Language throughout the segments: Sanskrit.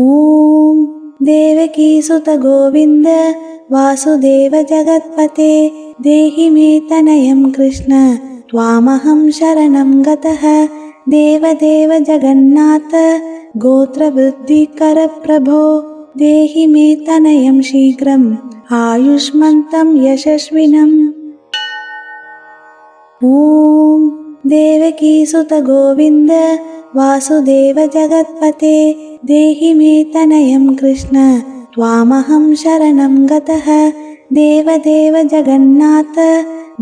ॐ देवकीसुत गोविन्द वासुदेव जगत्पते देहि मे तनयं कृष्ण त्वामहं शरणं गतः। देवदेव जगन्नाथ गोत्रवृद्धिकर प्रभो देहि मे तनयं शीघ्रम् आयुष्मन्तं यशस्विनम्। ॐ देवकीसुत गोविन्द वासुदेव जगत्पते देहि मे तनयं कृष्ण त्वामहं शरणं गतः। देवदेव जगन्नाथ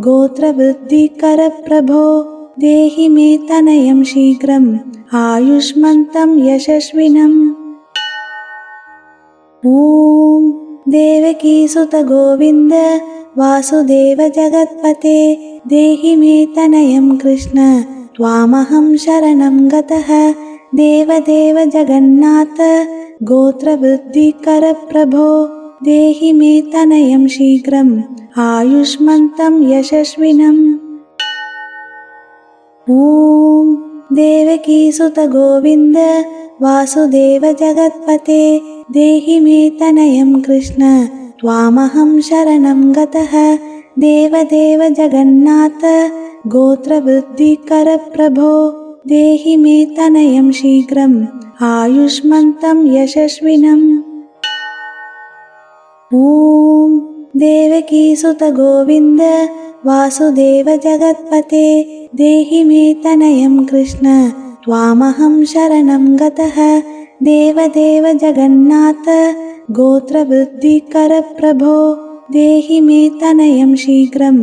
गोत्रवृद्धिकर प्रभो देहि मे तनयं शीघ्रम् आयुष्मन्तं यशस्विनम्। ॐ देवकीसुत गोविन्द वासुदेव जगत्पते देहि मे तनयं कृष्ण त्वामहं शरणं गतः। देवदेव जगन्नाथ गोत्रवृद्धिकर प्रभो देहि मे तनयं शीघ्रम् आयुष्मन्तं यशस्विनम्। ॐ देवकीसुत गोविन्द वासुदेव जगत्पते देहि मे तनयं कृष्ण त्वामहं शरणं गतः। देवदेव जगन्नाथ गोत्रवृद्धिकर प्रभो देहि मे तनयं शीघ्रम् आयुष्मन्तं यशस्विनम्। ॐ देवकीसुत गोविन्द वासुदेव जगत्पते देहि मे तनयं कृष्ण त्वामहं शरणं गतः। देवदेव जगन्नाथ गोत्रवृद्धिकर प्रभो देहि मे तनयं शीघ्रम्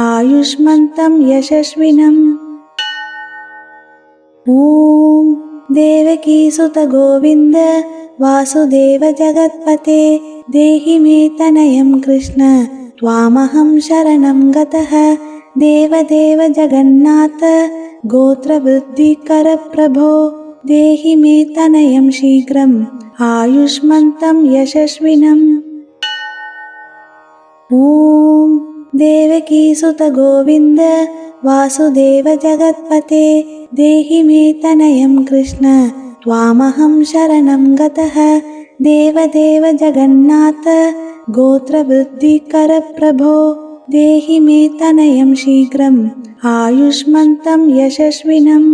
आयुष्मन्तं यशस्विनम्। ॐ देवकीसुत गोविन्द वासुदेव जगत्पते देहि मे तनयं कृष्ण त्वामहं शरणं गतः। देवदेव जगन्नाथ गोत्रवृद्धिकर प्रभो देहि मे तनयं शीघ्रम् आयुष्मन्तं यशस्विनम्। ॐ देवकीसुत गोविन्द वासुदेव जगत्पते देहि मे तनयं कृष्ण त्वामहं शरणं गतः। देवदेव जगन्नाथ गोत्रवृद्धिकर प्रभो देहि मे तनयं शीघ्रम् आयुष्मन्तं यशस्विनम्।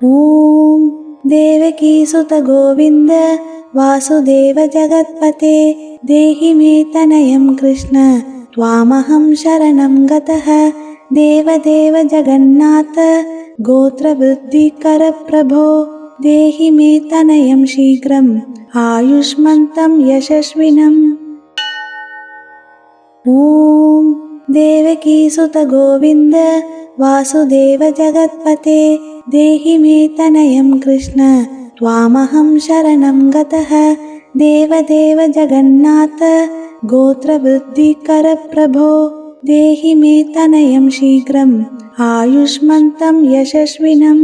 ॐ देवकीसुत गोविन्द वासुदेव जगत्पते देहि मे तनयं कृष्ण त्वामहं शरणं गतः। देवदेव जगन्नाथ गोत्रवृद्धिकर प्रभो देहि मे तनयं शीघ्रम् आयुष्मन्तं यशस्विनम्। ॐ देवकीसुत गोविन्द वासुदेव जगत्पते देहि मे तनयं कृष्ण त्वामहं शरणं गतः। देवदेव जगन्नाथ गोत्रवृद्धिकर प्रभो देहि मे तनयं शीघ्रम् आयुष्मन्तं यशस्विनम्।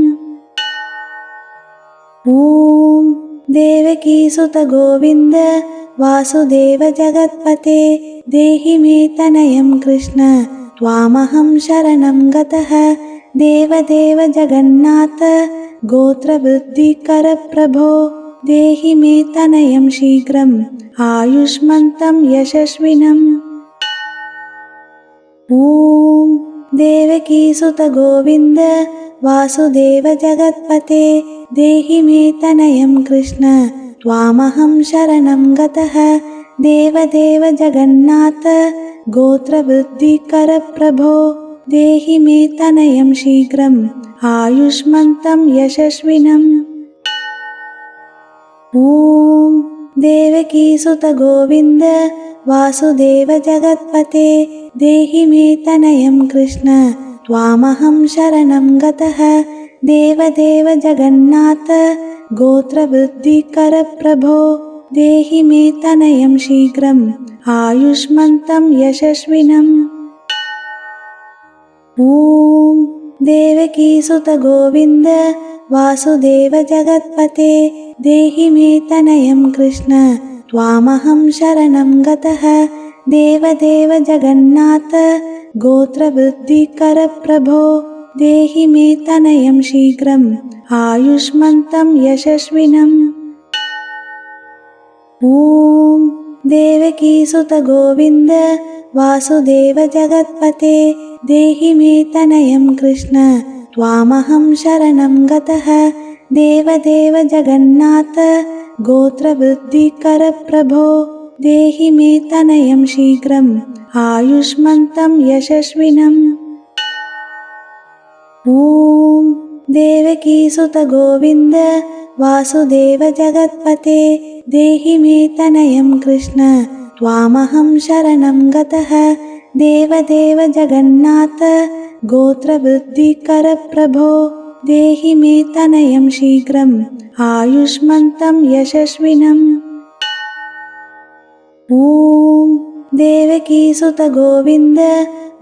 ॐ देवकीसुत गोविन्द वासुदेव जगत्पते देहि मे तनयं कृष्ण त्वामहं शरणं गतः। देवदेव जगन्नाथ गोत्रवृद्धिकर प्रभो देहि मे तनयं शीघ्रम् आयुष्मन्तं यशस्विनम्। ॐ देवकीसुत गोविन्द वासुदेव जगत्पते देहि मे तनयं कृष्ण त्वामहं शरणं गतः। देवदेव जगन्नाथ गोत्रवृद्धिकर प्रभो देहि मे तनयं शीघ्रम् आयुष्मन्तं यशस्विनम्। ॐ देवकीसुत गोविन्द वासुदेव जगत्पते देहि मे तनयं कृष्ण त्वामहं शरणं गतः। देवदेव जगन्नाथ गोत्रवृद्धिकर प्रभो देहि मे तनयं शीघ्रम् आयुष्मन्तं यशस्विनम्। ॐ देवकीसुत गोविन्द वासुदेव जगत्पते देहि मे तनयं कृष्ण त्वामहं शरणं गतः। देवदेव जगन्नाथ गोत्रवृद्धिकर प्रभो देहि मे तनयं शीघ्रम् आयुष्मन्तं यशस्विनम्। ॐ देवकीसुत गोविन्द वासुदेव जगत्पते देहि मे तनयं कृष्ण त्वामहं शरणं गतः। देवदेव जगन्नाथ गोत्रवृद्धिकर प्रभो देहि मे तनयं शीघ्रम् आयुष्मन्तं यशस्विनम्। ॐ देवकीसुत गोविन्द वासुदेव जगत्पते देहि मे तनयं कृष्ण त्वामहं शरणं गतः। देवदेव जगन्नाथ गोत्रवृद्धिकर प्रभो देहि मे तनयं शीघ्रम् आयुष्मन्तं यशस्विनम्। ॐ देवकीसुत गोविन्द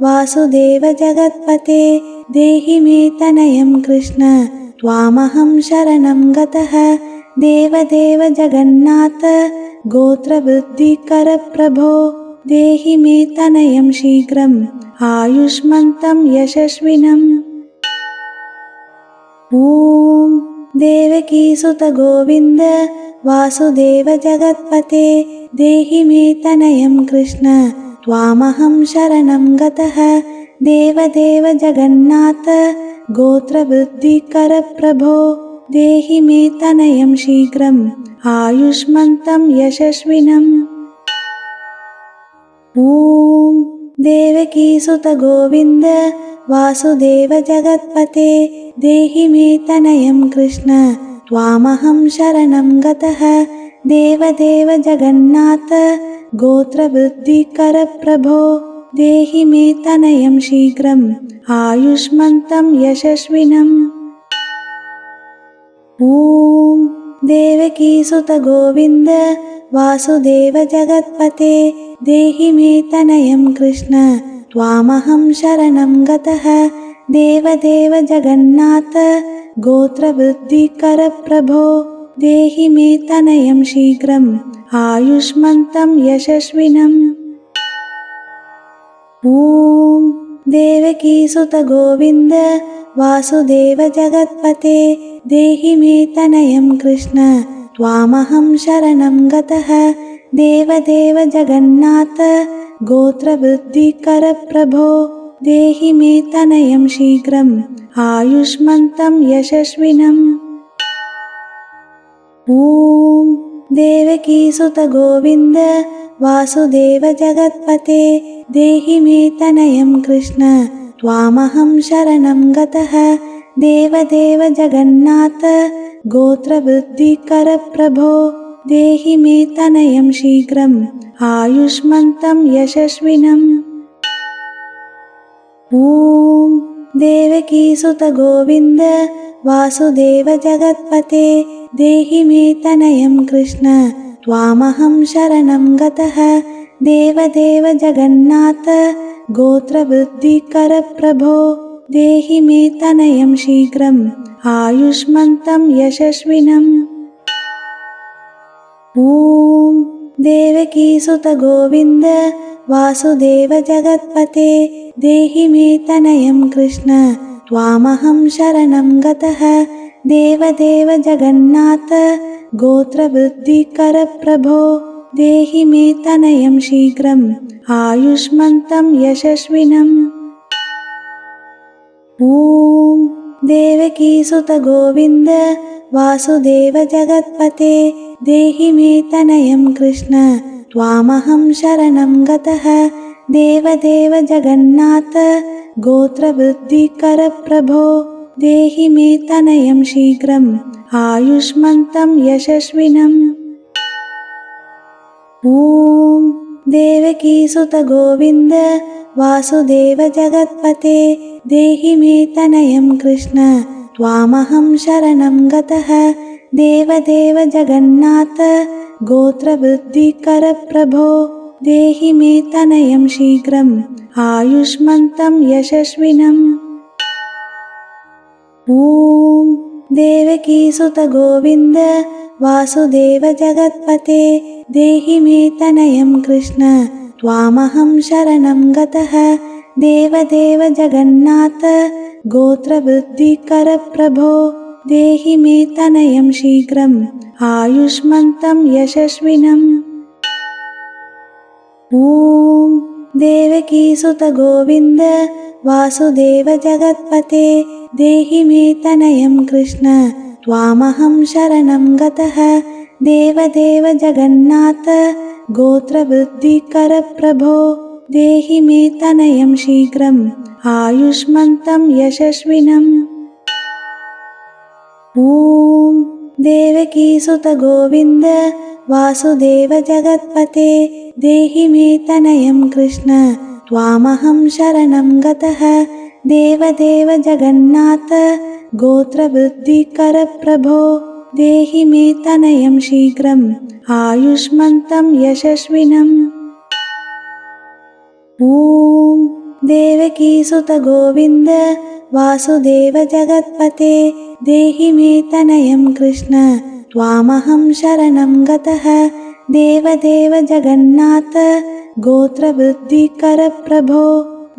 वासुदेव जगत्पते देहि मे तनयं कृष्ण त्वामहं शरणं गतः। देवदेव जगन्नाथ गोत्रवृद्धिकर प्रभो देहि मे तनयं शीघ्रम् आयुष्मन्तं यशस्विनम्। ॐ देवकीसुत गोविन्द वासुदेव जगत्पते देहि मे तनयं कृष्ण त्वामहं शरणं गतः। देवदेव जगन्नाथ गोत्रवृद्धिकर प्रभो देहि मे तनयं शीघ्रम् आयुष्मन्तं यशस्विनम्। ॐ देवकीसुत गोविन्द वासुदेव जगत्पते देहि मे तनयं कृष्ण त्वामहं शरणं गतः। देवदेव जगन्नाथ गोत्रवृद्धिकर प्रभो देहि मे तनयं शीघ्रम् आयुष्मन्तं यशस्विनम्। ॐ देवकीसुत गोविन्द वासुदेव जगत्पते देहि मे तनयं कृष्ण त्वामहं शरणं गतः। देवदेव जगन्नाथ गोत्रवृद्धिकर प्रभो देहि मे तनयं शीघ्रम् आयुष्मन्तं यशस्विनम्। ॐ देवकीसुत गोविन्द वासुदेव जगत्पते देहि मे तनयं कृष्ण त्वामहं शरणं गतः। देवदेव जगन्नाथ गोत्रवृद्धिकर प्रभो देहि मे तनयं शीघ्रम् आयुष्मन्तं यशस्विनम्। ॐ देवकीसुत गोविन्द वासुदेव जगत्पते देहि मे तनयं कृष्ण त्वामहं शरणं गतः। देवदेव जगन्नाथ गोत्रवृद्धिकर प्रभो देहि मे तनयं शीघ्रम् आयुष्मन्तं यशस्विनम्। ॐ देवकीसुत गोविन्द वासुदेव जगत्पते देहि मे तनयं कृष्ण त्वामहं शरणं गतः। देवदेव जगन्नाथ गोत्रवृद्धिकर प्रभो देहि मे तनयं शीघ्रम् आयुष्मन्तं यशस्विनम्। ॐ देवकीसुत गोविन्द वासुदेव जगत्पते देहि मे तनयं कृष्ण त्वामहं शरणं गतः। देवदेव जगन्नाथ गोत्रवृद्धिकर प्रभो देहि मे तनयं शीघ्रम् आयुष्मन्तं यशस्विनम्। ॐ देवकीसुत गोविन्द वासुदेव जगत्पते देहि मे तनयं कृष्ण त्वामहं शरणं गतः। देवदेव जगन्नाथ गोत्रवृद्धिकर प्रभो देहि मे तनयं शीघ्रम् आयुष्मन्तं यशस्विनम्। ॐ देवकीसुत गोविन्द वासुदेव जगत्पते देहि मे तनयं कृष्ण त्वामहं शरणं गतः। देवदेव जगन्नाथ गोत्रवृद्धिकर प्रभो देहि मे तनयं शीघ्रम् आयुष्मन्तं यशस्विनम्। ॐ देवकीसुत गोविन्द वासुदेव जगत्पते देहि मे तनयं कृष्ण त्वामहं शरणं गतः। देवदेव जगन्नाथ गोत्रवृद्धिकर प्रभो देहि मे तनयं शीघ्रम् आयुष्मन्तं यशस्विनम्। ॐ देवकीसुत गोविन्द वासुदेव जगत्पते देहि मे तनयं कृष्ण त्वामहं शरणं गतः। देवदेव जगन्नाथ गोत्रवृद्धिकर प्रभो देहि मे तनयं शीघ्रम् आयुष्मन्तं यशस्विनम्। ॐ देवकीसुत गोविन्द वासुदेव जगत्पते देहि मे तनयं कृष्ण त्वामहं शरणं गतः। देवदेव जगन्नाथ गोत्रवृद्धिकर प्रभो देहि मे तनयं शीघ्रम् आयुष्मन्तं यशस्विनम्। ॐ देवकीसुत गोविन्द वासुदेव जगत्पते देहि मे तनयं कृष्ण त्वामहं शरणं गतः। देवदेव जगन्नाथ गोत्रवृद्धिकर प्रभो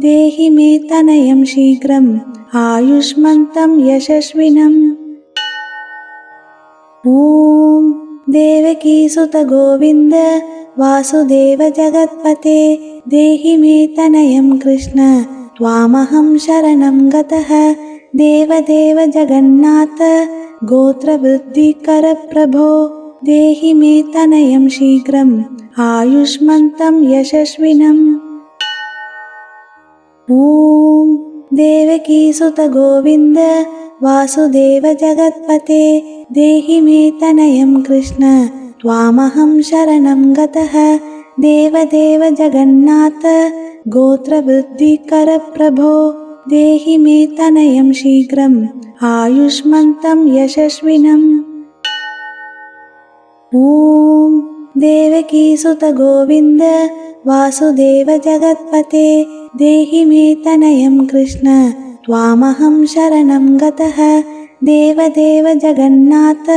देहि मे तनयं शीघ्रम् आयुष्मन्तं यशस्विनम्। ॐ देवकीसुत गोविन्द वासुदेव जगत्पते देहि मे तनयं कृष्ण त्वामहं शरणं गतः। देवदेव जगन्नाथ गोत्रवृद्धिकर प्रभो देहि मे तनयं शीघ्रम् आयुष्मन्तं यशस्विनम्। ॐ देवकीसुत गोविन्द वासुदेव जगत्पते देहि मे तनयं कृष्ण त्वामहं शरणं गतः। देवदेव जगन्नाथ गोत्रवृद्धिकर प्रभो देहि मे तनयं शीघ्रम् आयुष्मन्तं यशस्विनम्। ॐ देवकीसुत गोविन्द वासुदेव जगत्पते देहि मे तनयं कृष्ण त्वामहं शरणं गतः। देवदेव जगन्नाथ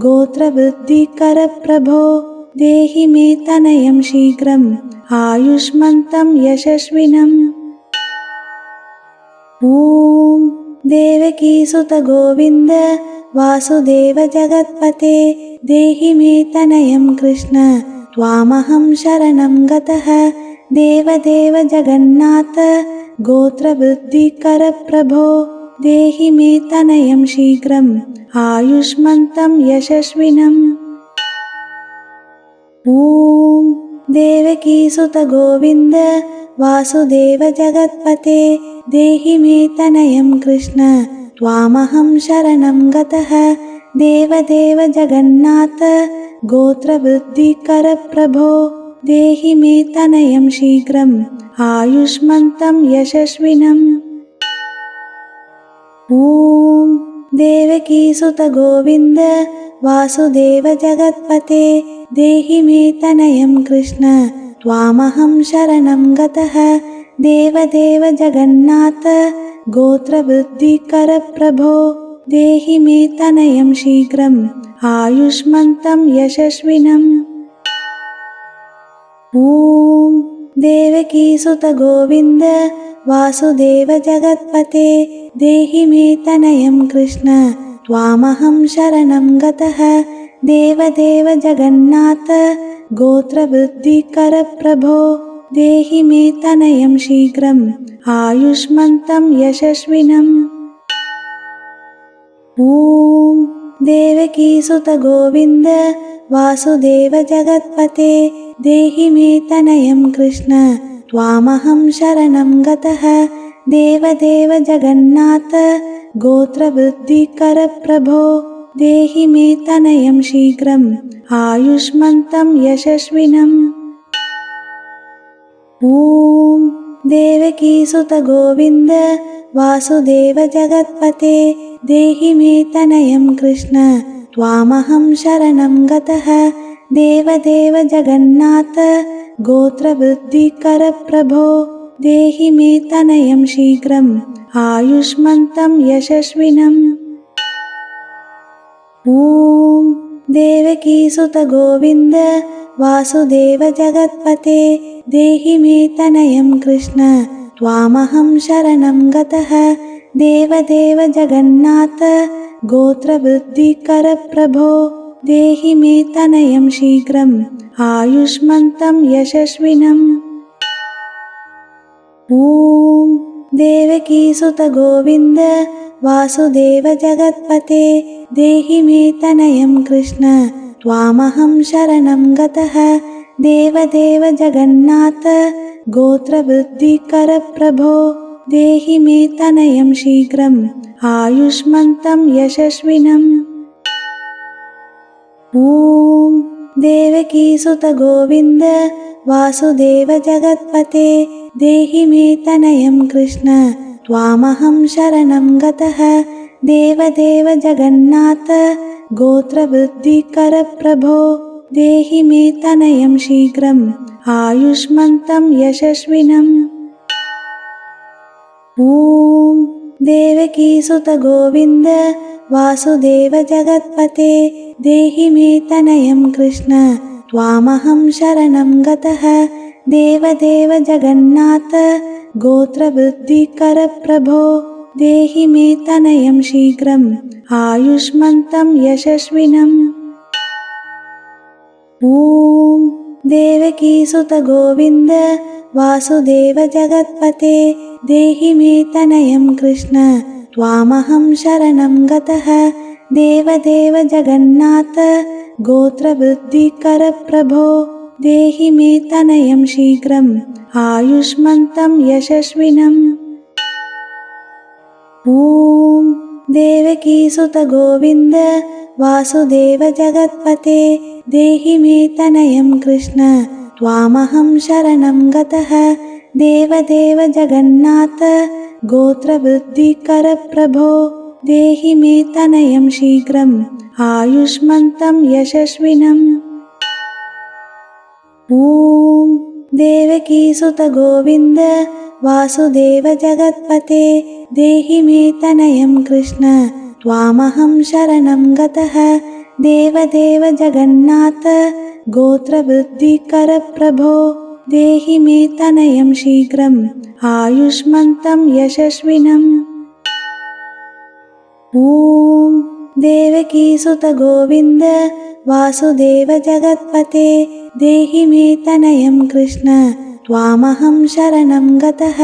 गोत्रवृद्धिकर प्रभो देहि मे तनयं शीघ्रम् आयुष्मन्तं यशस्विनम्। ॐ देवकीसुत गोविन्द वासुदेव जगत्पते देहि मे तनयं कृष्ण त्वामहं शरणं गतः। देवदेव जगन्नाथ गोत्रवृद्धिकर प्रभो देहि मे तनयं शीघ्रम् आयुष्मन्तं यशस्विनम्। ॐ देवकीसुत गोविन्द वासुदेव जगत्पते देहि मे तनयं कृष्ण त्वामहं शरणं गतः। देवदेव जगन्नाथ गोत्रवृद्धिकर प्रभो देहि मे तनयं शीघ्रम् आयुष्मन्तं यशस्विनम्। ॐ देवकीसुत गोविन्द वासुदेव जगत्पते देहि मे तनयं कृष्ण त्वामहं शरणं गतः। देवदेव जगन्नाथ गोत्रवृद्धिकर प्रभो देहि मे तनयं शीघ्रम् आयुष्मन्तं यशस्विनम्। ॐ देवकीसुत गोविन्द वासुदेव जगत्पते देहि मे तनयं कृष्ण त्वामहं शरणं गतः। देवदेव जगन्नाथ गोत्रवृद्धिकर प्रभो देहि मे तनयं शीघ्रम् आयुष्मन्तं यशस्विनम्। ॐ देवकीसुत गोविन्द वासुदेव जगत्पते देहि मे तनयं कृष्ण त्वामहं शरणं गतः। देवदेव जगन्नाथ गोत्रवृद्धिकर प्रभो देहि मे तनयं शीघ्रम् आयुष्मन्तं यशस्विनम्। ॐ देवकीसुत गोविन्द वासुदेव जगत्पते देहि मे तनयं कृष्ण त्वामहं शरणं गतः। देवदेव जगन्नाथ गोत्रवृद्धिकर प्रभो देहि मे तनयं शीघ्रम् आयुष्मन्तं यशस्विनम्। ॐ देवकीसुत गोविन्द वासुदेव जगत्पते देहि मे तनयं कृष्ण त्वामहं शरणं गतः। देवदेव जगन्नाथ गोत्रवृद्धिकर प्रभो देहि मे तनयं शीघ्रम् आयुष्मन्तं यशस्विनम्। ॐ देवकीसुत गोविन्द वासुदेव जगत्पते देहि मे तनयं कृष्ण त्वामहं शरणं गतः। देवदेव जगन्नाथ गोत्रवृद्धिकर प्रभो देहि मे तनयं शीघ्रम् आयुष्मन्तं यशस्विनम्। ॐ देवकीसुत गोविन्द वासुदेव जगत्पते देहि मे तनयं कृष्ण त्वामहं शरणं गतः। देवदेव जगन्नाथ गोत्रवृद्धिकर प्रभो देहि मे तनयं शीघ्रम् आयुष्मन्तं यशस्विनम्। ॐ देवकीसुत गोविन्द वासुदेव जगत्पते देहि मे तनयं कृष्ण त्वामहं शरणं गतः। देवदेव जगन्नाथ गोत्रवृद्धिकर प्रभो देहि मे तनयं शीघ्रम् आयुष्मन्तं यशस्विनम्। ॐ देवकीसुत गोविन्द वासुदेव जगत्पते देहि मे तनयं कृष्ण त्वामहं शरणं गतः। देवदेव जगन्नाथ गोत्रवृद्धिकर प्रभो देहि मे तनयं शीघ्रम् आयुष्मन्तं यशस्विनम्। ॐ देवकीसुत गोविन्द वासुदेव जगत्पते देहि मे तनयं कृष्ण त्वामहं शरणं गतः। देवदेव जगन्नाथ गोत्रवृद्धिकर प्रभो देहि मे तनयं शीघ्रम् आयुष्मन्तं यशस्विनम्। ॐ देवकीसुत गोविन्द वासुदेव जगत्पते देहि मे तनयं कृष्ण त्वामहं शरणं गतः। देवदेव जगन्नाथ गोत्रवृद्धिकर प्रभो देहि मे तनयं शीघ्रम् आयुष्मन्तं यशस्विनम्। ॐ देवकीसुत गोविन्द वासुदेव जगत्पते देहि मे तनयं कृष्ण त्वामहं शरणं गतः।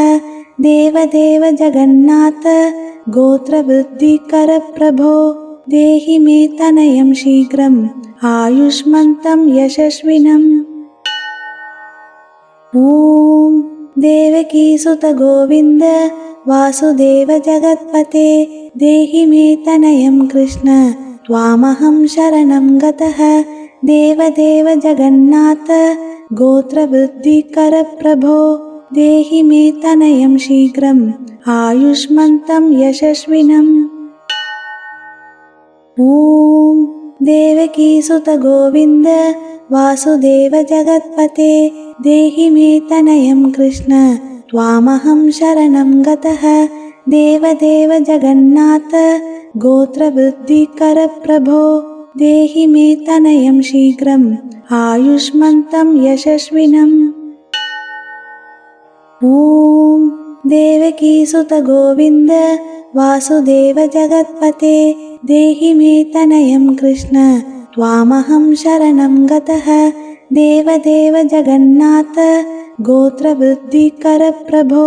देवदेव जगन्नाथ गोत्रवृद्धिकर प्रभो देहि मे तनयं शीघ्रम् आयुष्मन्तं यशस्विनम्। ॐ देवकीसुत गोविन्द वासुदेव जगत्पते देहि मे तनयं कृष्ण त्वामहं शरणं गतः। देवदेव जगन्नाथ गोत्रवृद्धिकर प्रभो देहि मे तनयं शीघ्रम् आयुष्मन्तं यशस्विनम्। ॐ देवकीसुत गोविन्द वासुदेव जगत्पते देहि मे तनयं कृष्ण त्वामहं शरणं गतः। देवदेव जगन्नाथ गोत्रवृद्धिकर प्रभो देहि मे तनयं शीघ्रम् आयुष्मन्तं यशस्विनम्। ॐ देवकीसुत गोविन्द वासुदेव जगत्पते देहि मे तनयं कृष्ण त्वामहं शरणं गतः। देवदेव जगन्नाथ गोत्रवृद्धिकर प्रभो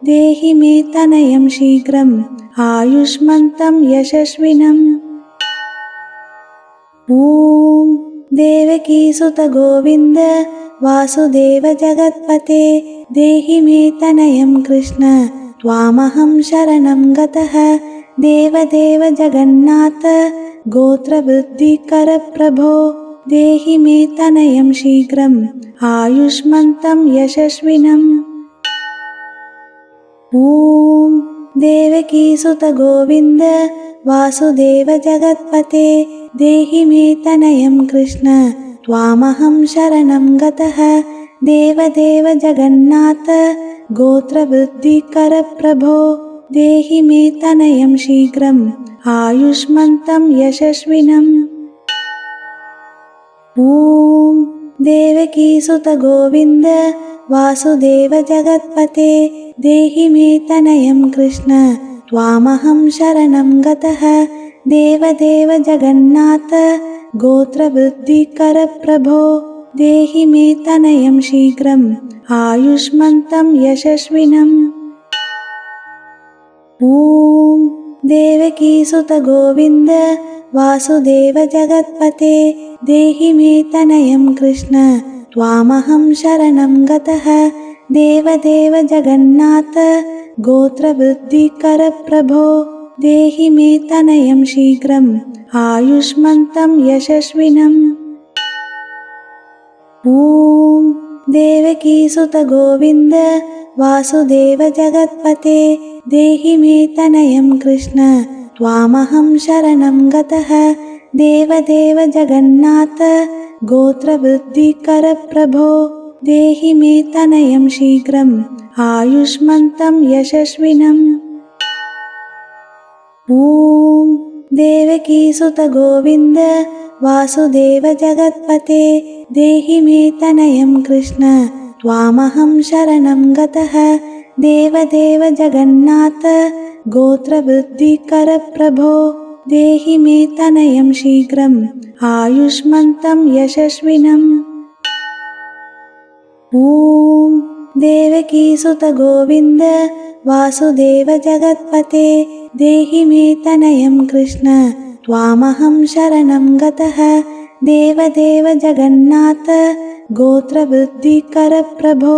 देहि मे तनयं शीघ्रम् आयुष्मन्तं यशस्विनम्। ॐ देवकीसुत गोविन्द वासुदेव जगत्पते देहि मे तनयं कृष्ण त्वामहं शरणं गतः। देवदेव जगन्नाथ गोत्रवृद्धिकर प्रभो देहि मे तनयं शीघ्रम् आयुष्मन्तं यशस्विनम्। ॐ देवकीसुत गोविन्द वासुदेव जगत्पते देहि मे तनयं कृष्ण त्वामहं शरणं गतः। देवदेव जगन्नाथ गोत्रवृद्धिकर प्रभो देहि मे तनयं शीघ्रम् आयुष्मन्तं यशस्विनम्। ॐ देवकीसुत गोविन्द वासुदेव जगत्पते देहि मे तनयं कृष्ण त्वामहं शरणं गतः देवदेव जगन्नाथ गोत्रवृद्धिकर प्रभो देहि मे तनयं शीघ्रम् आयुष्मन्तं यशस्विनम्। ॐ देवकीसुत गोविन्द वासुदेव जगत्पते देहि मे तनयं कृष्ण त्वामहं शरणं गतः देवदेव जगन्नाथ गोत्रवृद्धिकर प्रभो देहि मे तनयं शीघ्रम् आयुष्मन्तं यशस्विनम्। ॐ देवकीसुत गोविन्द वासुदेव जगत्पते देहि मे तनयं कृष्ण त्वामहं शरणं गतः देवदेव जगन्नाथ गोत्रवृद्धिकर प्रभो देहि मे तनयं शीघ्रम् आयुष्मन्तं यशस्विनम्। ॐ देवकीसुत गोविन्द वासुदेव जगत्पते देहि मे तनयं कृष्ण त्वामहं शरणं गतः देवदेव जगन्नाथ गोत्रवृद्धिकर प्रभो देहि मे तनयं शीघ्रम् आयुष्मन्तं यशस्विनम्। ॐ देवकीसुत गोविन्द वासुदेव जगत्पते देहि मे तनयं कृष्ण त्वामहं शरणं गतः देवदेव जगन्नाथ गोत्रवृद्धिकर प्रभो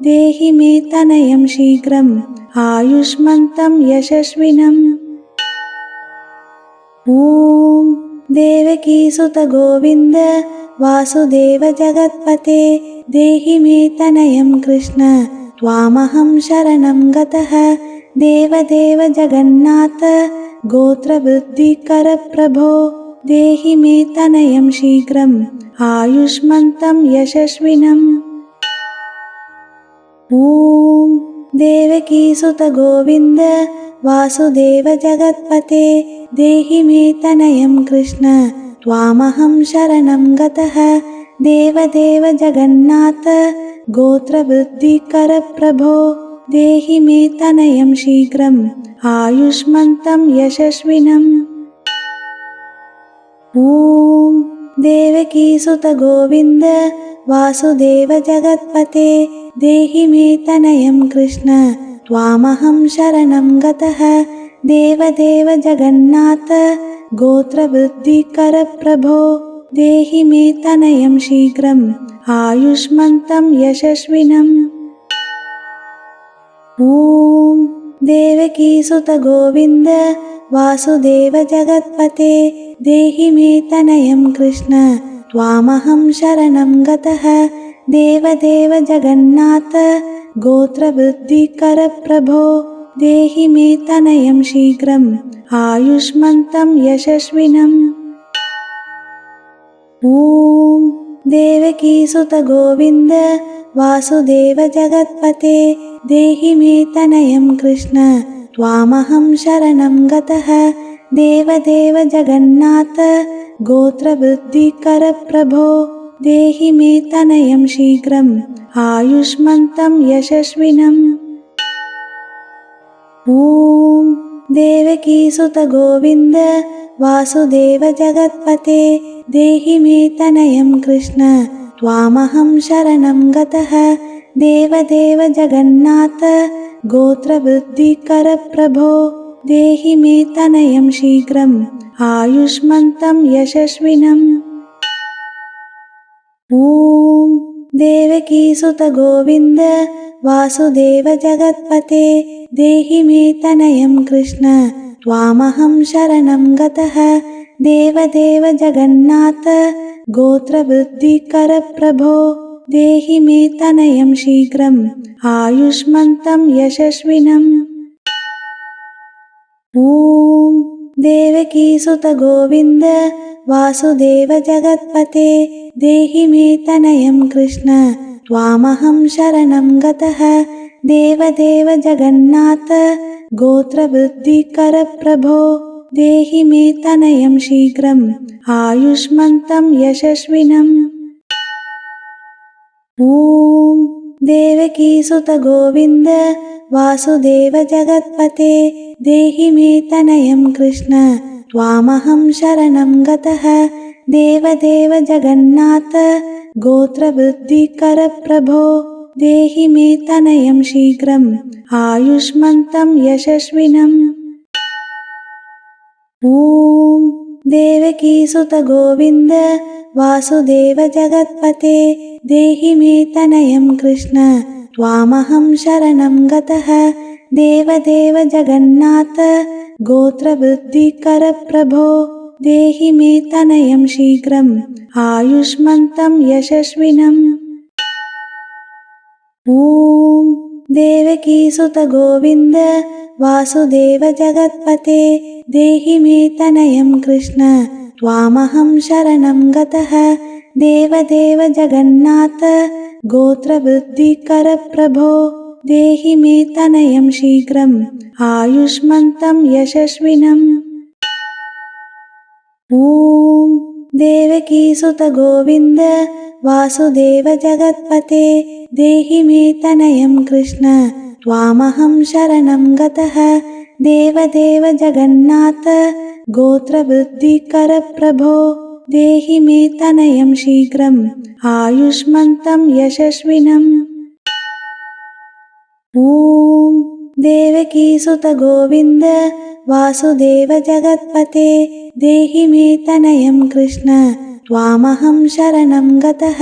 देहि मे तनयं शीघ्रम् आयुष्मन्तं यशस्विनम्। ॐ देवकीसुत गोविन्द वासुदेव जगत्पते देहि मे तनयं कृष्ण त्वामहं शरणं गतः देवदेव जगन्नाथ गोत्रवृद्धिकर प्रभो देहि मे तनयं शीघ्रम् आयुष्मन्तं यशस्विनम्। ॐ देवकीसुत गोविन्द वासुदेव जगत्पते देहि मे तनयं कृष्ण त्वामहं शरणं गतः देवदेव जगन्नाथ गोत्रवृद्धिकर प्रभो देहि मे तनयं शीघ्रम् आयुष्मन्तं यशस्विनम्। ॐ देवकीसुत गोविन्द वासुदेव जगत्पते देहि मे तनयं कृष्ण त्वामहं शरणं गतः देवदेव जगन्नाथ गोत्रवृद्धिकर प्रभो देहि मे तनयं शीघ्रम् आयुष्मन्तं यशस्विनम्। ॐ देवकीसुत गोविन्द वासुदेव जगत्पते देहि मे तनयं कृष्ण त्वामहं शरणं गतः देवदेव जगन्नाथ गोत्रवृद्धिकर प्रभो देहि मे तनयं शीघ्रम् आयुष्मन्तं यशस्विनम्। ॐ देवकीसुत गोविन्द वासुदेव जगत्पते देहि मे तनयं कृष्ण त्वामहं शरणं गतः देवदेव जगन्नाथ गोत्रवृद्धिकर प्रभो देहि मे तनयं शीघ्रम् आयुष्मन्तं यशस्विनम्। ॐ देवकीसुत गोविन्द वासुदेव जगत्पते देहि मे तनयं कृष्ण त्वामहं शरणं गतः देवदेव जगन्नाथ गोत्रवृद्धिकर प्रभो देहि मे तनयं शीघ्रम् आयुष्मन्तं यशस्विनम्। ॐ देवकीसुत गोविन्द वासुदेव जगत्पते देहि मे तनयं कृष्ण त्वामहं शरणं गतः देवदेव जगन्नाथ गोत्रवृद्धिकर प्रभो देहि मे तनयं शीघ्रम् आयुष्मन्तं यशस्विनम्। ॐ देवकीसुत गोविन्द वासुदेव जगत्पते देहि मे तनयं कृष्ण त्वामहं शरणं गतः देवदेव जगन्नाथ गोत्रवृद्धिकर प्रभो देहि मे तनयं शीघ्रम् आयुष्मन्तं यशस्विनम्। ॐ देवकीसुत गोविन्द वासुदेव जगत्पते देहि मे तनयं कृष्ण त्वामहं शरणं गतः देवदेव जगन्नाथ गोत्रवृद्धिकर प्रभो देहि मे तनयं शीघ्रम् आयुष्मन्तं यशस्विनम्। ॐ देवकीसुत गोविन्द वासुदेव जगत्पते देहि मे तनयं कृष्ण त्वामहं शरणं गतः देवदेव जगन्नाथ गोत्रवृद्धिकर प्रभो देहि मे तनयं शीघ्रम् आयुष्मन्तं यशस्विनम्। ॐ देवकीसुत गोविन्द वासुदेव जगत्पते देहि मे तनयं कृष्ण त्वामहं शरणं गतः देवदेव जगन्नाथ गोत्रवृद्धिकर प्रभो देहि मे तनयं शीघ्रम् आयुष्मन्तं यशस्विनम्। ॐ देवकीसुत गोविन्द वासुदेव जगत्पते देहि मे तनयं कृष्ण त्वामहं शरणं गतः देवदेव जगन्नाथ गोत्रवृद्धिकर प्रभो देहि मे तनयं शीघ्रम् आयुष्मन्तं यशस्विनम्। ॐ देवकीसुत गोविन्द वासुदेव जगत्पते देहि मे तनयं कृष्ण त्वामहं शरणं गतः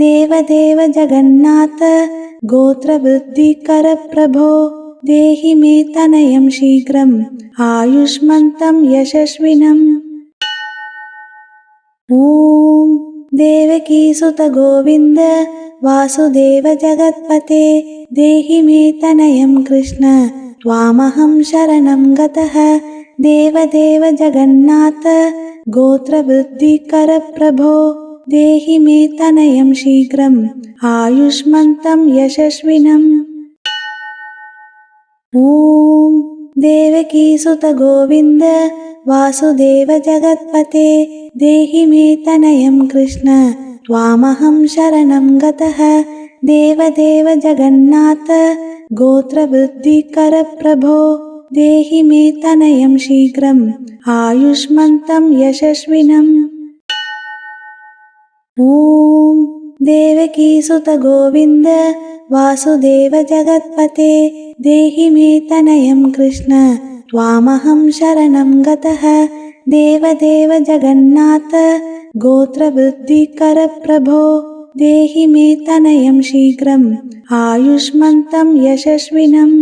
देवदेव जगन्नाथ गोत्रवृद्धिकर प्रभो देहि मे तनयं शीघ्रम् आयुष्मन्तं यशस्विनम्। ॐ देवकीसुत गोविन्द वासुदेव जगत्पते देहि मे तनयं कृष्ण त्वामहं शरणं गतः देवदेव जगन्नाथ गोत्रवृद्धिकर प्रभो देहि मे तनयं शीघ्रम् आयुष्मन्तं यशस्विनम्। ॐ देवकीसुत गोविन्द वासुदेव जगत्पते देहि मे तनयं कृष्ण त्वामहं शरणं गतः देवदेव जगन्नाथ गोत्रवृद्धिकर प्रभो देहि मे तनयं शीघ्रम् आयुष्मन्तं यशस्विनम्। ॐ देवकीसुत गोविन्द वासुदेव जगत्पते देहि मे तनयं कृष्ण त्वामहं शरणं गतः देवदेव जगन्नाथ गोत्रवृद्धिकर प्रभो देहि मे तनयं शीघ्रम् आयुष्मन्तं यशस्विनम्।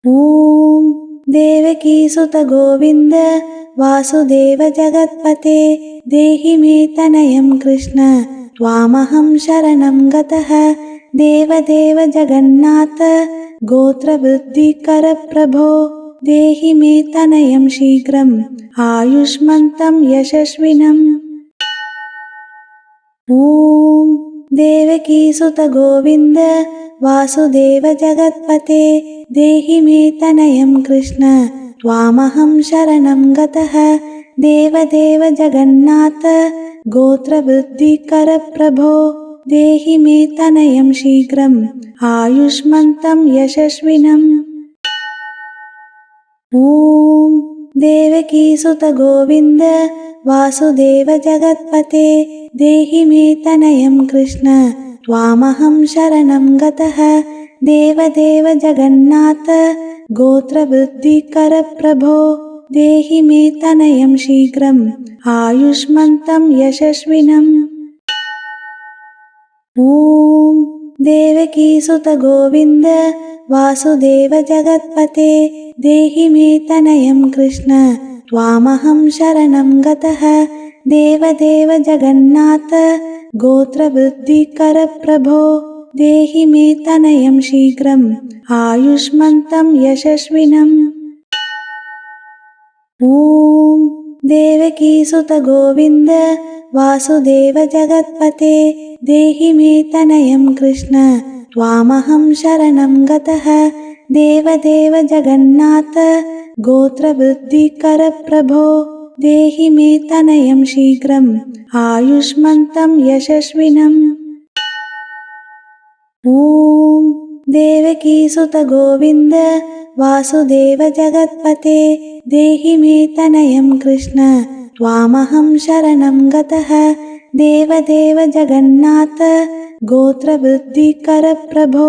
ॐ देवकीसुत गोविन्द वासुदेव जगत्पते देहि मे तनयं कृष्ण त्वामहं शरणं गतः देवदेव जगन्नाथ गोत्रवृद्धिकर प्रभो देहि मे तनयं शीघ्रम् आयुष्मन्तं यशस्विनम्। ॐ देवकीसुत गोविन्द वासुदेव जगत्पते देहि मे तनयं कृष्ण त्वामहं शरणं गतः देवदेव जगन्नाथ गोत्रवृद्धिकर प्रभो देहि मे तनयं शीघ्रम् आयुष्मन्तं यशस्विनम्। ॐ देवकीसुत गोविन्द वासुदेव जगत्पते देहि मे तनयं कृष्ण त्वामहं शरणं गतः देवदेव जगन्नाथ गोत्रवृद्धिकर प्रभो देहि मे तनयं शीघ्रम् आयुष्मन्तं यशस्विनम्। ॐ देवकीसुत गोविन्द वासुदेव जगत्पते देहि मे तनयं कृष्ण त्वामहं शरणं गतः देवदेव जगन्नाथ गोत्रवृद्धिकर प्रभो देहि मे तनयं शीघ्रम् आयुष्मन्तं यशस्विनम्। ॐ देवकीसुत गोविन्द वासुदेव जगत्पते देहि मे तनयं कृष्ण त्वामहं शरणं गतः देवदेव जगन्नाथ गोत्रवृद्धिकर प्रभो देहि मे तनयं शीघ्रम् आयुष्मन्तं यशस्विनम्। ॐ देवकीसुत गोविन्द वासुदेव जगत्पते देहि मे तनयं कृष्ण त्वामहं शरणं गतः देवदेव जगन्नाथ गोत्रवृद्धिकर प्रभो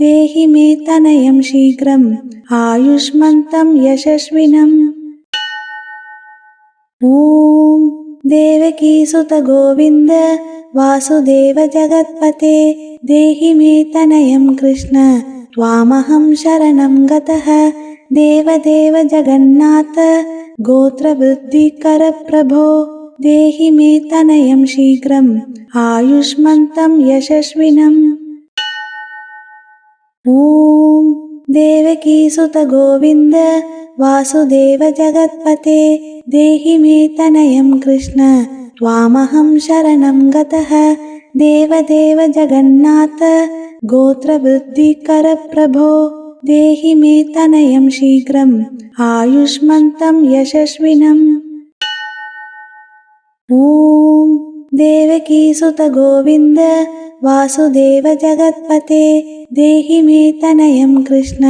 देहि मे तनयं शीघ्रम् आयुष्मन्तं यशस्विनम्। ॐ देवकीसुत गोविन्द वासुदेव जगत्पते देहि मे तनयं कृष्ण त्वामहं शरणं गतः देवदेव जगन्नाथ गोत्रवृद्धिकर प्रभो देहि मे तनयं शीघ्रम् आयुष्मन्तं यशस्विनम्। ॐ देवकीसुत गोविन्द वासुदेव जगत्पते देहि मे तनयं कृष्ण त्वामहं शरणं गतः देवदेव जगन्नाथ गोत्रवृद्धिकर प्रभो देहि मे तनयं शीघ्रम् आयुष्मन्तं यशस्विनम्। ॐ देवकीसुत गोविन्द वासुदेव जगत्पते देहि मे तनयं कृष्ण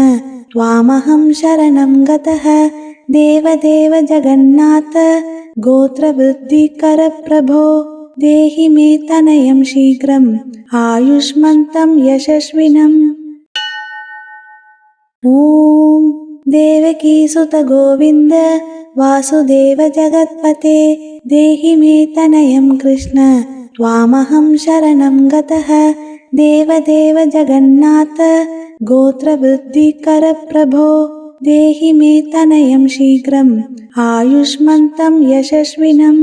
त्वामहं शरणं गतः देवदेव जगन्नाथ गोत्रवृद्धिकर प्रभो देहि मे तनयं शीघ्रम् आयुष्मन्तं यशस्विनम्। ॐ देवकीसुत गोविन्द वासुदेव जगत्पते देहि मे तनयं कृष्ण त्वामहं शरणं गतः देवदेव जगन्नाथ गोत्रवृद्धिकर प्रभो देहि मे तनयं शीघ्रम् आयुष्मन्तं यशस्विनम्।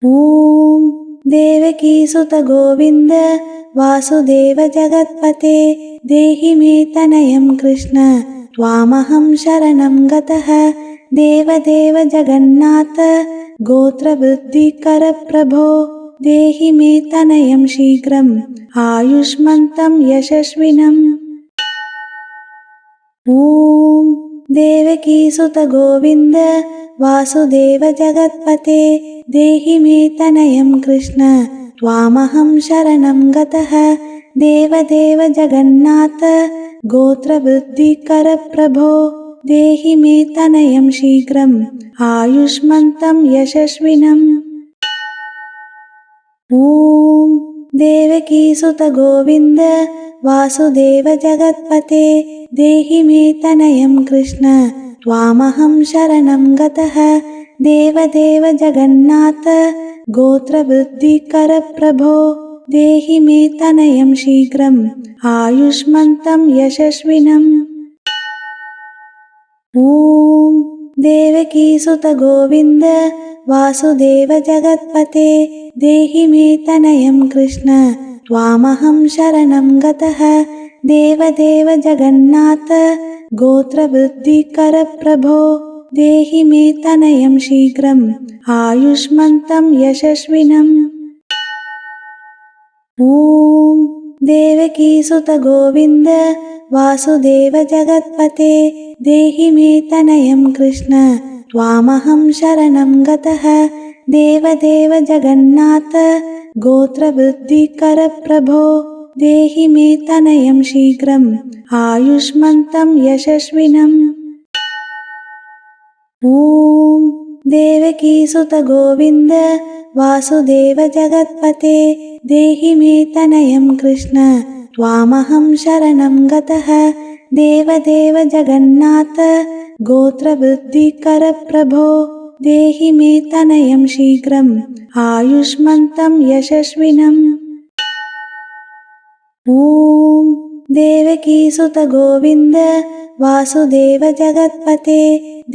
ॐ देवकीसुत गोविन्द वासुदेव जगत्पते देहि मे तनयं कृष्ण त्वामहं शरणं गतः देवदेव जगन्नाथ गोत्रवृद्धिकर प्रभो देहि मे तनयं शीघ्रम् आयुष्मन्तं यशस्विनम्। ॐ देवकीसुत गोविन्द वासुदेव जगत्पते देहि मे तनयं कृष्ण त्वामहं शरणं गतः देवदेव जगन्नाथ गोत्रवृद्धिकर प्रभो देहि मे तनयं शीघ्रम् आयुष्मन्तं यशस्विनम्। ॐ देवकीसुत गोविन्द वासुदेव जगत्पते देहि मे तनयं कृष्ण त्वामहं शरणं गतः देवदेव जगन्नाथ गोत्रवृद्धिकर प्रभो देहि मे तनयं शीघ्रम् आयुष्मन्तं यशस्विनम्। ॐ देवकीसुत गोविन्द वासुदेव जगत्पते देहि मे तनयं कृष्ण त्वामहं शरणं गतः देवदेव जगन्नाथ गोत्रवृद्धिकर प्रभो देहि मे तनयं शीघ्रम् आयुष्मन्तं यशस्विनम्। ॐ देवकीसुत गोविन्द वासुदेव जगत्पते देहि मे तनयं कृष्ण त्वामहं शरणं गतः देवदेव जगन्नाथ गोत्रवृद्धिकर प्रभो देहि मे तनयं शीघ्रम् आयुष्मन्तं यशस्विनम्। ॐ देवकीसुत गोविन्द वासुदेव जगत्पते देहि मे तनयं कृष्ण त्वामहं शरणं गतः देवदेव जगन्नाथ गोत्रवृद्धिकर प्रभो देहि मे तनयं शीघ्रम् आयुष्मन्तं यशस्विनम्। ॐ देवकीसुत गोविन्द वासुदेव जगत्पते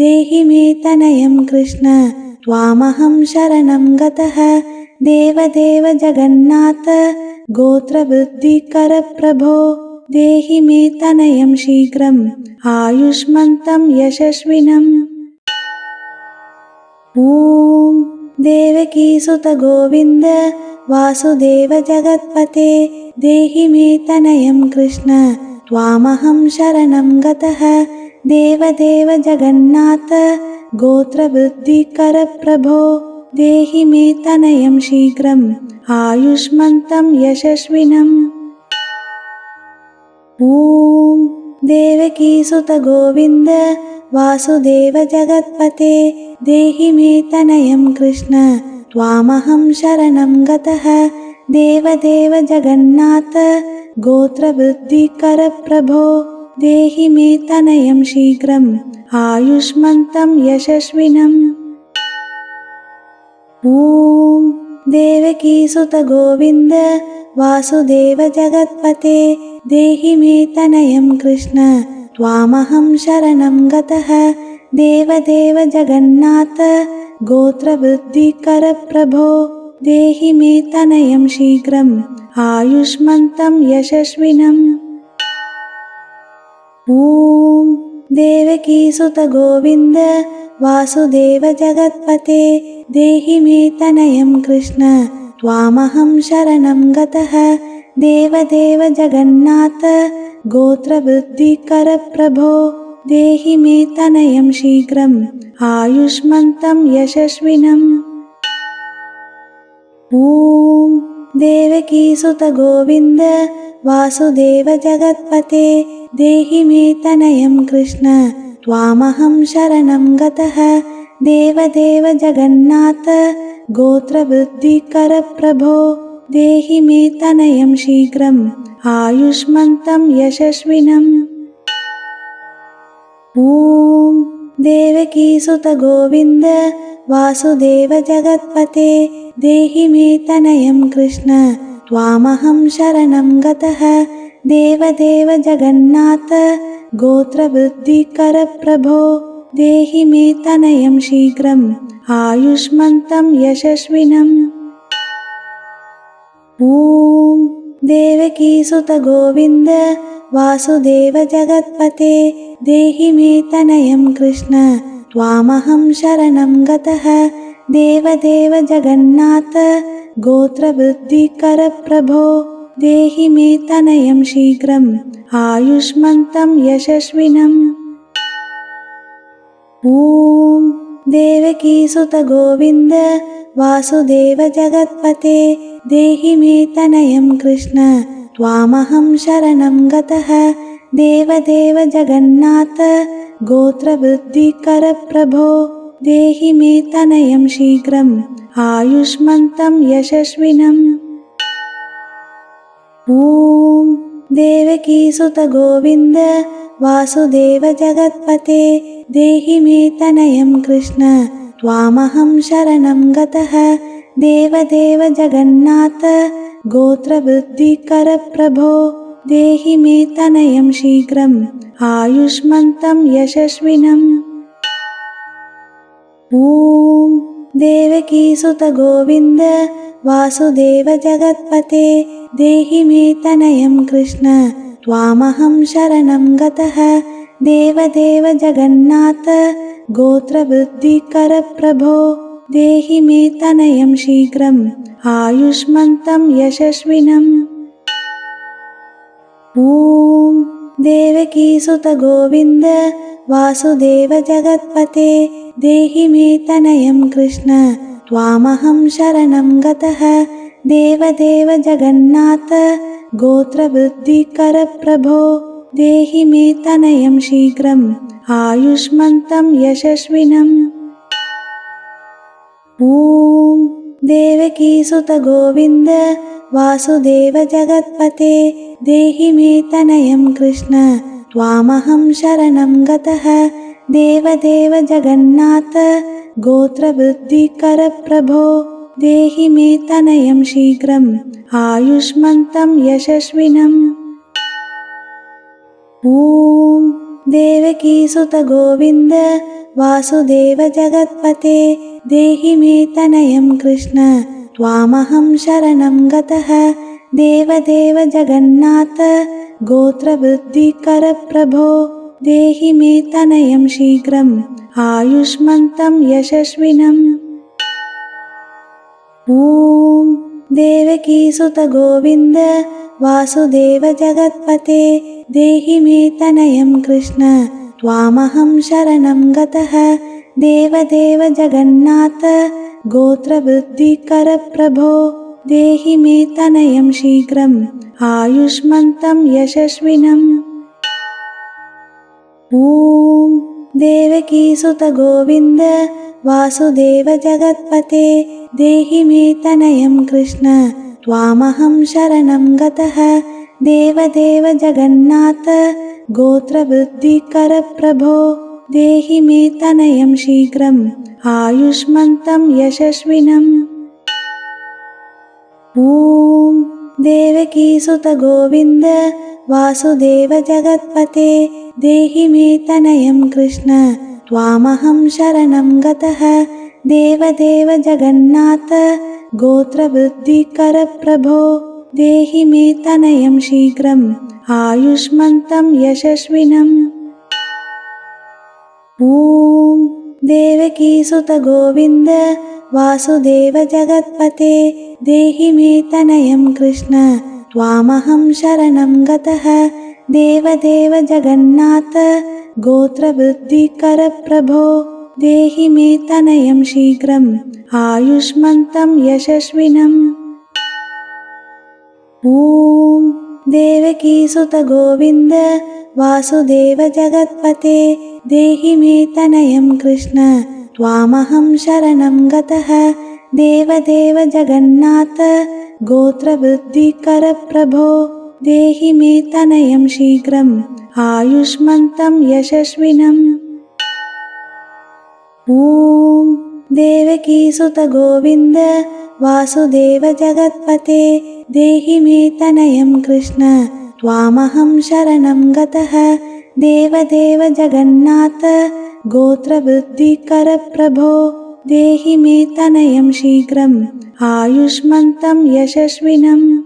देहि मे तनयं कृष्ण त्वामहं शरणं गतः देवदेव जगन्नाथ गोत्रवृद्धिकर प्रभो देहि मे तनयं शीघ्रम् आयुष्मन्तं यशस्विनम्। ॐ देवकीसुत गोविन्द वासुदेव जगत्पते देहि मे तनयं कृष्ण त्वामहं शरणं गतः देवदेव जगन्नाथ गोत्रवृद्धिकर प्रभो देहि मे तनयं शीघ्रम् आयुष्मन्तं यशस्विनम्। ॐ देवकीसुत गोविन्द वासुदेव जगत्पते देहि मे तनयं कृष्ण त्वामहं शरणं गतः। देवदेव जगन्नाथ गोत्रवृद्धिकर प्रभो देहि मे तनयं शीघ्रम् आयुष्मन्तं यशस्विनम्। ॐ देवकीसुत गोविन्द वासुदेव जगत्पते देहि मे तनयं कृष्ण त्वामहं शरणं गतः। देवदेव जगन्नाथ गोत्रवृद्धिकर प्रभो देहि मे तनयं शीघ्रम् आयुष्मन्तं यशस्विनम्। ॐ देवकीसुत गोविन्द वासुदेव जगत्पते देहि मे तनयं कृष्ण त्वामहं शरणं गतः। देवदेव जगन्नाथ गोत्रवृद्धिकर प्रभो देहि मे तनयं शीघ्रम् आयुष्मन्तं यशस्विनम्। ॐ देवकीसुत गोविन्द वासुदेव जगत्पते देहि मे तनयं कृष्ण त्वामहं शरणं गतः। देवदेव जगन्नाथ गोत्रवृद्धिकर प्रभो देहि मे तनयं शीघ्रम् आयुष्मन्तं यशस्विनम्। ॐ देवकीसुत गोविन्द वासुदेव जगत्पते देहि मे तनयं कृष्ण त्वामहं शरणं गतः। देवदेव जगन्नाथ गोत्रवृद्धिकर प्रभो देहि मे तनयं शीघ्रम् आयुष्मन्तं यशस्विनम्। ॐ देवकीसुत गोविन्द वासुदेव जगत्पते देहि मे तनयं कृष्ण त्वामहं शरणं गतः। देवदेव जगन्नाथ गोत्रवृद्धिकर प्रभो देहि मे तनयं शीघ्रम् आयुष्मन्तं यशस्विनम्। ॐ देवकीसुत गोविन्द वासुदेव जगत्पते देहि मे तनयं कृष्ण त्वामहं शरणं गतः। देवदेव जगन्नाथ गोत्रवृद्धिकर प्रभो देहि मे तनयं शीघ्रम् आयुष्मन्तं यशस्विनम्। ॐ देवकीसुत गोविन्द वासुदेव जगत्पते देहि मे तनयं कृष्ण त्वामहं शरणं गतः। देवदेव जगन्नाथ गोत्रवृद्धिकर प्रभो देहि मे तनयं शीघ्रम् आयुष्मन्तं यशस्विनम्। ॐ देवकीसुत गोविन्द वासुदेव जगत्पते देहि मे तनयं कृष्ण त्वामहं शरणं गतः। देवदेव जगन्नाथ गोत्रवृद्धिकर प्रभो देहि मे तनयं शीघ्रम् आयुष्मन्तं यशस्विनम्। ॐ देवकीसुत गोविन्द वासुदेव जगत्पते देहि मे तनयं कृष्ण त्वामहं शरणं गतः। देवदेव जगन्नाथ गोत्रवृद्धिकर प्रभो देहि मे तनयं शीघ्रम् आयुष्मन्तं यशस्विनम्। ॐ देवकीसुत गोविन्द वासुदेव जगत्पते देहि मे तनयं कृष्ण त्वामहं शरणं गतः। देवदेव जगन्नाथ गोत्रवृद्धिकर प्रभो देहि मे तनयं शीघ्रम् आयुष्मन्तं यशस्विनम्। ॐ देवकीसुत गोविन्द वासुदेव जगत्पते देहि मे तनयं कृष्ण त्वामहं शरणं गतः। देवदेव जगन्नाथ गोत्रवृद्धिकर प्रभो देहि मे तनयं शीघ्रम् आयुष्मन्तं यशस्विनम्। ॐ देवकीसुत गोविन्द वासुदेव जगत्पते देहि मे तनयं कृष्ण त्वामहं शरणं गतः। देवदेव जगन्नाथ गोत्रवृद्धिकर प्रभो देहि मे तनयं शीघ्रम् आयुष्मन्तं यशस्विनम्। ॐ देवकीसुत गोविन्द वासुदेव जगत्पते देहि मे तनयं कृष्ण त्वामहं शरणं गतः। देवदेव जगन्नाथ गोत्रवृद्धिकर प्रभो देहि मे तनयं शीघ्रम् आयुष्मन्तं यशस्विनम्। ॐ देवकीसुत गोविन्द वासुदेव जगत्पते देहि मे तनयं कृष्ण त्वामहं शरणं गतः। देवदेव जगन्नाथ गोत्रवृद्धिकर प्रभो देहि मे तनयं शीघ्रम् आयुष्मन्तं यशस्विनम्। ॐ देवकीसुत गोविन्द वासुदेव जगत्पते देहि मे तनयं कृष्ण त्वामहं शरणं गतः। देवदेव जगन्नाथ गोत्रवृद्धिकर प्रभो देहि मे तनयं शीघ्रम् आयुष्मन्तं यशस्विनम्। ॐ देवकीसुत गोविन्द वासुदेव जगत्पते देहि मे तनयं कृष्ण त्वामहं शरणं गतः। देवदेव जगन्नाथ गोत्रवृद्धिकर प्रभो देहि मे तनयं शीघ्रम् आयुष्मन्तं यशस्विनम्। ॐ देवकीसुत गोविन्द वासुदेव जगत्पते देहि मे तनयं कृष्ण त्वामहं शरणं गतः। देवदेव जगन्नाथ गोत्रवृद्धिकर प्रभो देहि मे तनयं शीघ्रम् आयुष्मन्तं यशस्विनम्।